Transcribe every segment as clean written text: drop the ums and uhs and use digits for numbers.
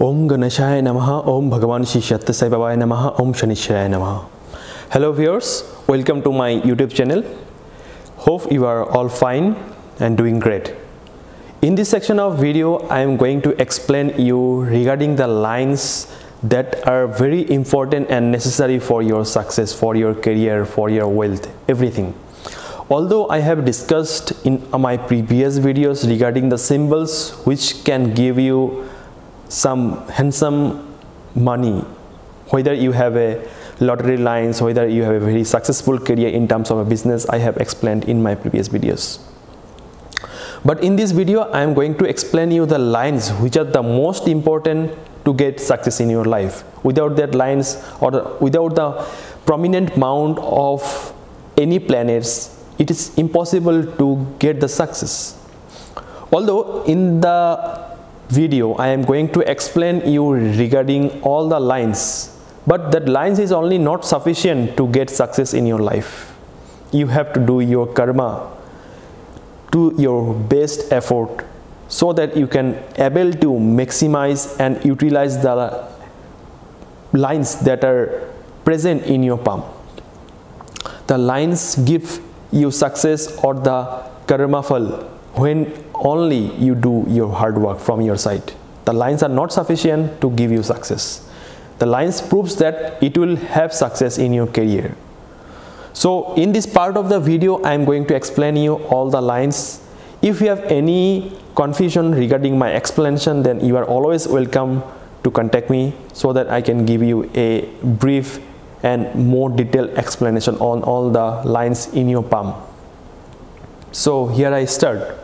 Om Ganeshaya Namaha, Om Bhagavan Shri Sathya Sai Babaya Namaha, Om Shanishraya Namaha. Hello viewers, welcome to my YouTube channel. Hope you are all fine and doing great. In this section of video, I am going to explain you regarding the lines that are very important and necessary for your success, for your career, for your wealth, everything. Although I have discussed in my previous videos regarding the symbols which can give you some handsome money, whether you have a lottery lines, whether you have a very successful career in terms of a business, I have explained in my previous videos. But in this video, I am going to explain you the lines which are the most important to get success in your life. Without that lines or without the prominent mount of any planets, it is impossible to get the success. Although in the video I am going to explain you regarding all the lines, but that lines is only not sufficient to get success in your life. You have to do your karma, do your best effort, so that you can able to maximize and utilize the lines that are present in your palm. The lines give you success or the karma phal when only you do your hard work from your side. The lines are not sufficient to give you success. The lines proves that it will have success in your career. So in this part of the video, I am going to explain you all the lines. If you have any confusion regarding my explanation, then you are always welcome to contact me so that I can give you a brief and more detailed explanation on all the lines in your palm. So here I start.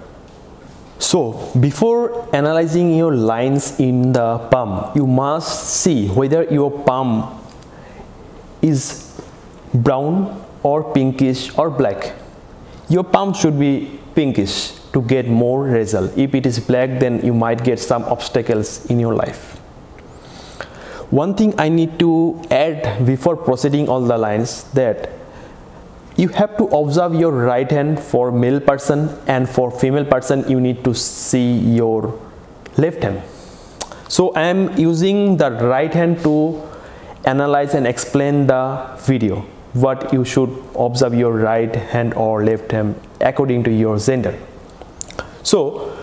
So before analyzing your lines in the palm, you must see whether your palm is brown or pinkish or black. Your palm should be pinkish to get more result. If it is black, then you might get some obstacles in your life. One thing I need to add before proceeding all the lines, that you have to observe your right hand for male person, and for female person you need to see your left hand. So I am using the right hand to analyze and explain the video. What you should observe your right hand or left hand according to your gender. So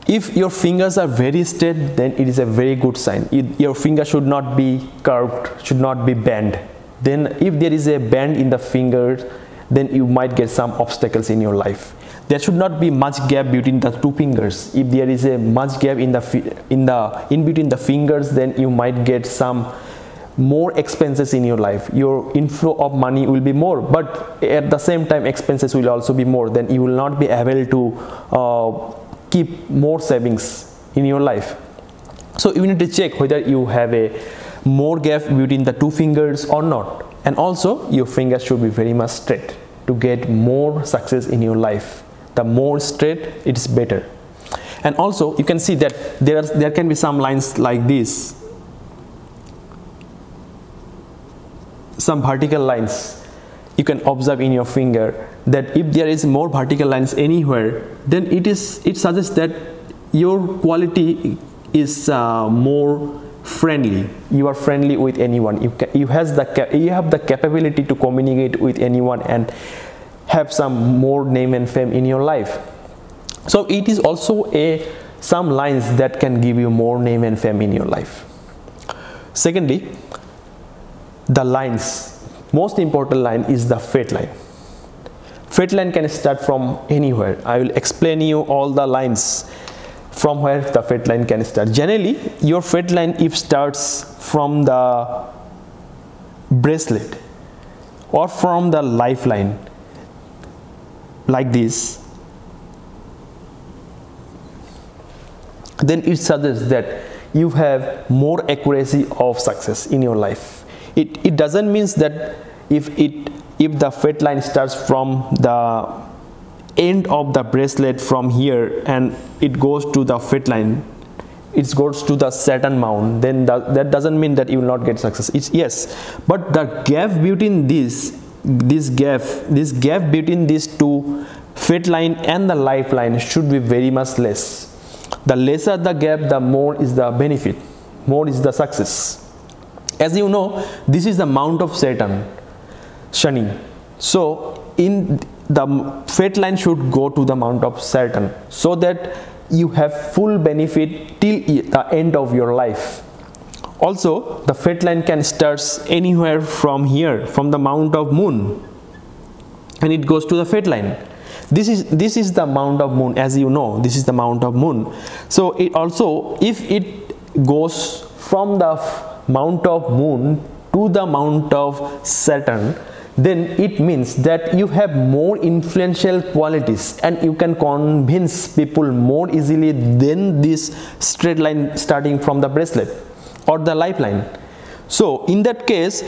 if your fingers are very straight, then it is a very good sign. Your finger should not be curved, should not be bent. Then if there is a bend in the fingers, then you might get some obstacles in your life. There should not be much gap between the two fingers. If there is a much gap in between the fingers, then you might get some more expenses in your life. Your inflow of money will be more, but at the same time expenses will also be more. Then you will not be able to keep more savings in your life. So you need to check whether you have a more gap between the two fingers or not. And also your fingers should be very much straight to get more success in your life. The more straight, it is better. And also you can see that there can be some lines like this, some vertical lines. You can observe in your finger that if there is more vertical lines anywhere, then it suggests that your quality is more friendly. You are friendly with anyone. You have the capability to communicate with anyone and have some more name and fame in your life. So it is also some lines that can give you more name and fame in your life. Secondly, the lines, most important line is the fate line. Fate line can start from anywhere. I will explain you all the lines from where the fate line can start. Generally, your fate line if starts from the bracelet or from the lifeline like this, then it suggests that you have more accuracy of success in your life. It doesn't mean that if the fate line starts from the end of the bracelet from here and it goes to the fate line, it goes to the Saturn mount, then that doesn't mean that you will not get success. Yes, but the gap between this gap between these two, fate line and the lifeline, should be very much less. The lesser the gap, the more is the benefit. more is the success. As you know, this is the mount of Saturn, Shani. So in the fate line should go to the mount of Saturn, so that you have full benefit till the end of your life. Also, the fate line can start anywhere from here, from the mount of Moon, and it goes to the fate line. This is the mount of Moon. As you know, this is the mount of Moon. So it also, if it goes from the mount of Moon to the mount of Saturn, then it means that you have more influential qualities and you can convince people more easily than this straight line starting from the bracelet or the lifeline. So in that case,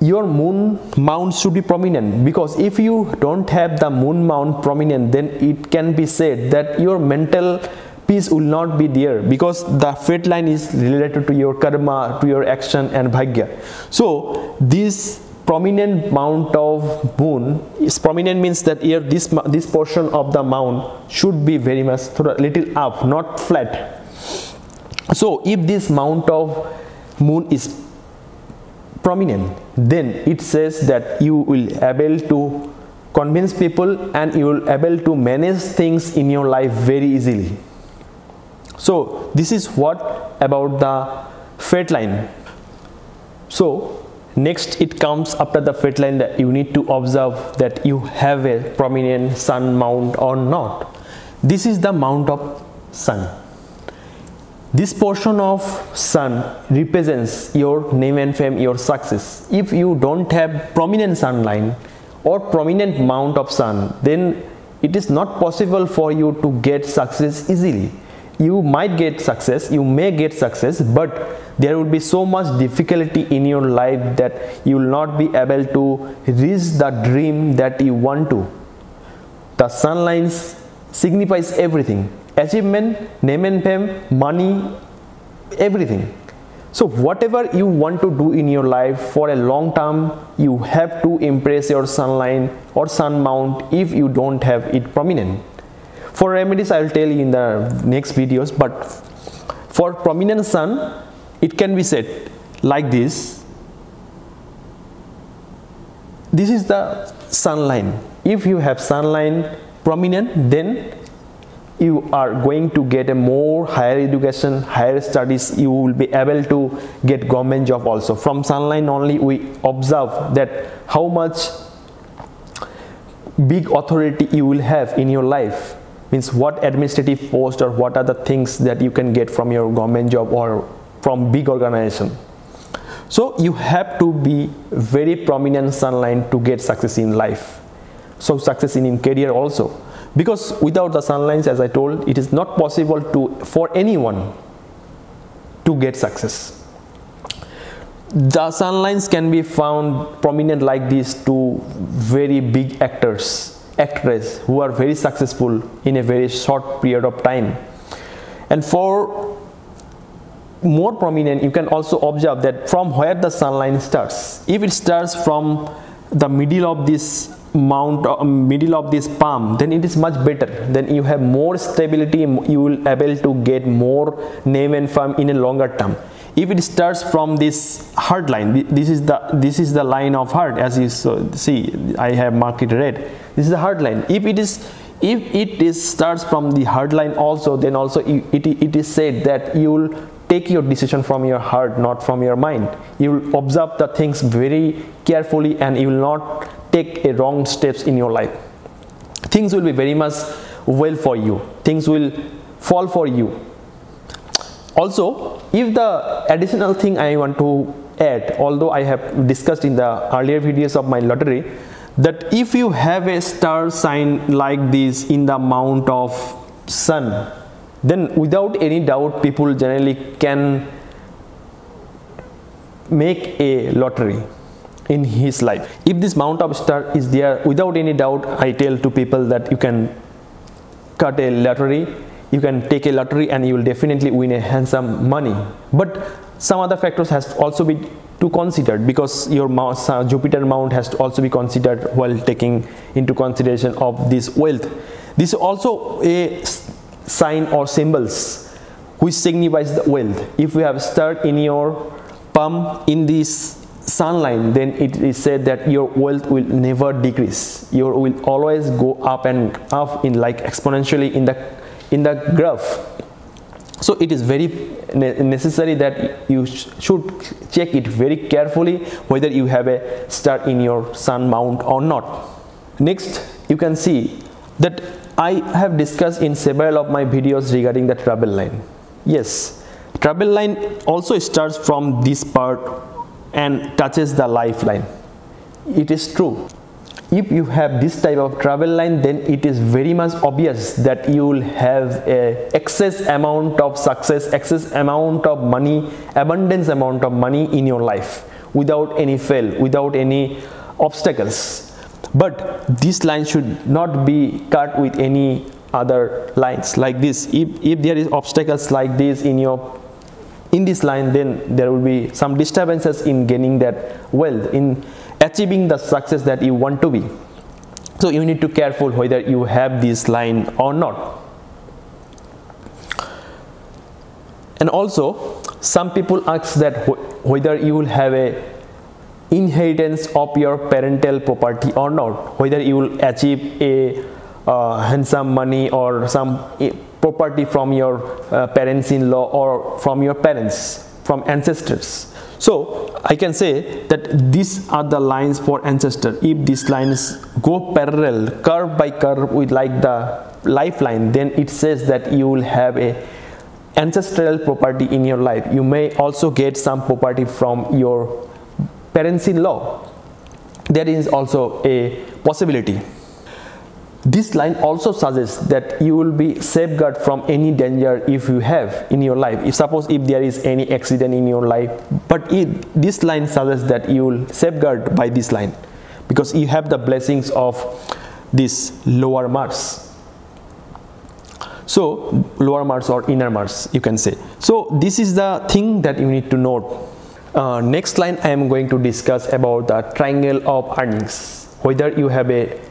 your moon mount should be prominent, because if you don't have the moon mount prominent, then it can be said that your mental peace will not be there, because the fate line is related to your karma, to your action and bhagya. So this prominent mount of moon is prominent, means that here this portion of the mount should be very much little up, not flat. So if this mount of moon is prominent, then it says that you will able to convince people and you will able to manage things in your life very easily. So this is what about the fate line. So next it comes after the fate line that you need to observe that you have a prominent sun mount or not. This is the mount of sun. This portion of sun represents your name and fame, your success. If you don't have prominent sun line or prominent mount of sun, then it is not possible for you to get success easily. You might get success, you may get success, but there will be so much difficulty in your life that you will not be able to reach the dream that you want to. The sun lines signifies everything: achievement, name and fame, money, everything. So whatever you want to do in your life for a long term, you have to impress your sun line or sun mount if you don't have it prominent. For remedies I will tell you in the next videos, but for prominent sun, it can be said like this. This is the sun line. If you have sun line prominent, then you are going to get a more higher education, higher studies. You will be able to get government job also. From sun line only we observe that how much big authority you will have in your life. Means what administrative post or what are the things that you can get from your government job or from big organization. So you have to be very prominent sun line to get success in life. So success in career also, because without the sun lines, as I told, it is not possible for anyone to get success. The sun lines can be found prominent like this to very big actors, actresses who are very successful in a very short period of time. And for more prominent, you can also observe that from where the sun line starts. If it starts from the middle of this middle of this palm, then it is much better. Then you have more stability, you will able to get more name and fame in a longer term. If it starts from this heart line, this is the line of heart, as you see, I have marked it red. This is the heart line. If it starts from the heart line also, then also it is said that you will take your decision from your heart, not from your mind. You will observe the things very carefully and you will not take a wrong steps in your life. Things will be very much well for you. Things will fall for you. Also, if the additional thing I want to add, although I have discussed in the earlier videos of my lottery, that if you have a star sign like this in the mount of sun, then without any doubt people generally can make a lottery in his life. If this mount of star is there, without any doubt I tell to people that you can cut a lottery, you can take a lottery and you will definitely win a handsome money. But some other factors has to also be to considered, because your Jupiter mount has to also be considered while taking into consideration of this wealth. This is also a sign or symbols which signifies the wealth. If you have star in your palm in this sun line, then it is said that your wealth will never decrease. You will always go up and up in like exponentially in the graph. So it is very necessary that you should check it very carefully whether you have a star in your sun mount or not. Next, you can see that I have discussed in several of my videos regarding the travel line. Yes, travel line also starts from this part and touches the lifeline. It is true. If you have this type of travel line, then it is very much obvious that you will have a excess amount of success, excess amount of money, abundance amount of money in your life without any fail, without any obstacles. But this line should not be cut with any other lines like this. If there is obstacles like this in this line, then there will be some disturbances in gaining that wealth, in achieving the success that you want to be. So you need to be careful whether you have this line or not. And also some people ask that whether you will have a inheritance of your parental property or not, whether you will achieve a handsome money or some property from your parents-in-law or from your parents, from ancestors. So I can say that these are the lines for ancestor. If these lines go parallel, curve by curve with like the lifeline, then it says that you will have a ancestral property in your life. You may also get some property from your parents-in-law. There is also a possibility. This line also suggests that you will be safeguarded from any danger if you have in your life. If there is any accident in your life, but this line suggests that you will safeguard by this line because you have the blessings of this lower Mars. So lower Mars or inner Mars, you can say. So this is the thing that you need to note. Next line I am going to discuss about the triangle of earnings. Whether you have a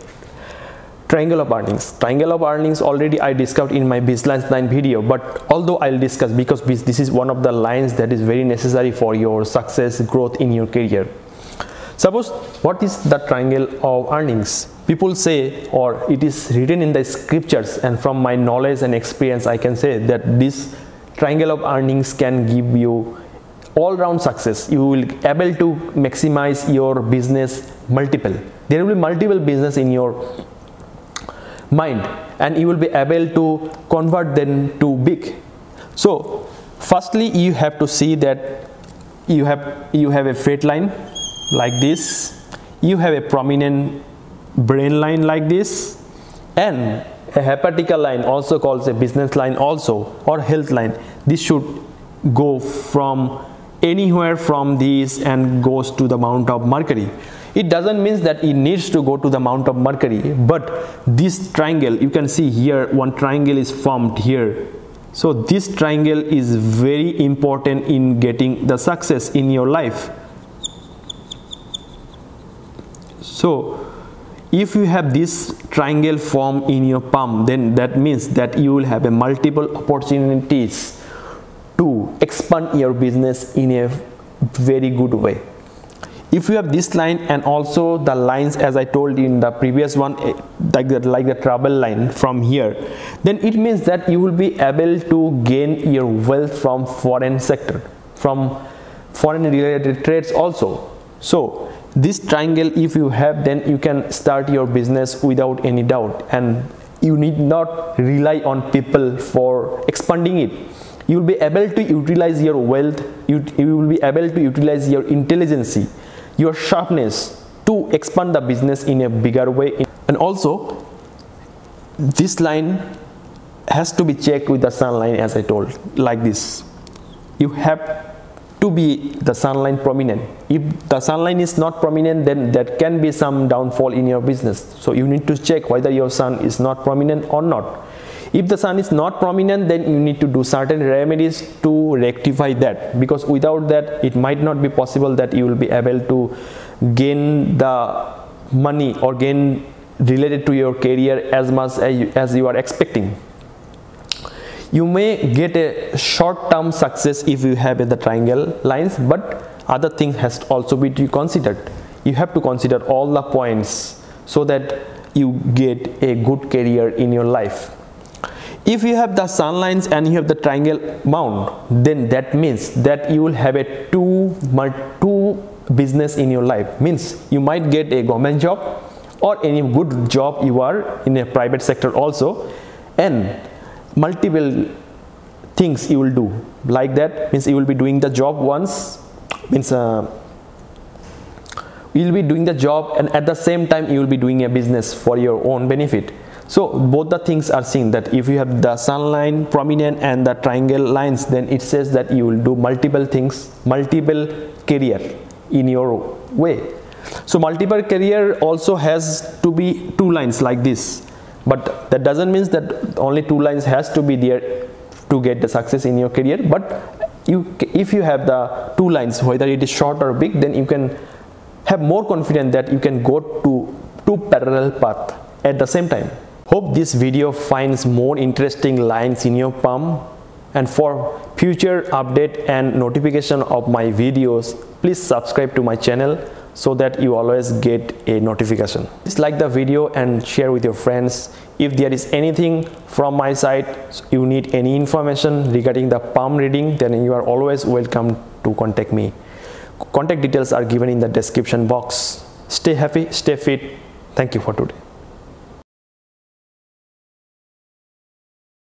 triangle of earnings. Triangle of earnings already I discussed in my business line video, but although I'll discuss because this is one of the lines that is very necessary for your success, growth in your career. Suppose, what is the triangle of earnings? People say, or it is written in the scriptures, and from my knowledge and experience I can say that this triangle of earnings can give you all-round success. You will be able to maximize your business multiple. There will be multiple business in your mind and you will be able to convert them to big. So firstly, you have to see that you have a freight line like this, you have a prominent brain line like this, and a hepatical line, also called a business line also, or health line. This should go from anywhere from this and goes to the Mount of Mercury. It doesn't mean that it needs to go to the Mount of Mercury, but this triangle, you can see here one triangle is formed here. So this triangle is very important in getting the success in your life. So if you have this triangle formed in your palm, then that means that you will have a multiple opportunities to expand your business in a very good way. If you have this line and also the lines as I told you in the previous one, like the travel line from here, then it means that you will be able to gain your wealth from foreign sector, from foreign related trades also. So this triangle if you have, then you can start your business without any doubt, and you need not rely on people for expanding it. You will be able to utilize your wealth, you will be able to utilize your intelligence, your sharpness to expand the business in a bigger way. And also this line has to be checked with the sun line as I told, like this. You have to be the sun line prominent. If the sun line is not prominent, then there can be some downfall in your business. So you need to check whether your sun is not prominent or not. If the sun is not prominent, then you need to do certain remedies to rectify that, because without that it might not be possible that you will be able to gain the money or gain related to your career as much as you are expecting. You may get a short-term success if you have the triangle lines, but other things has to also be considered. You have to consider all the points so that you get a good career in your life. If you have the sun lines and you have the triangle mount, then that means that you will have a two business in your life. Means you might get a government job or any good job you are in a private sector also, and multiple things you will do like that. Means you will be doing the job once, means you will be doing the job, and at the same time you will be doing a business for your own benefit. So both the things are seen, that if you have the sun line prominent and the triangle lines, then it says that you will do multiple things, multiple career in your way. So multiple career also has to be two lines like this, but that doesn't mean that only two lines has to be there to get the success in your career. But if you have the two lines, whether it is short or big, then you can have more confidence that you can go to two parallel paths at the same time. Hope this video finds more interesting lines in your palm, and for future update and notification of my videos, please subscribe to my channel so that you always get a notification. Please like the video and share with your friends. If there is anything from my side, you need any information regarding the palm reading, then you are always welcome to contact me. Contact details are given in the description box. Stay happy, stay fit. Thank you for today.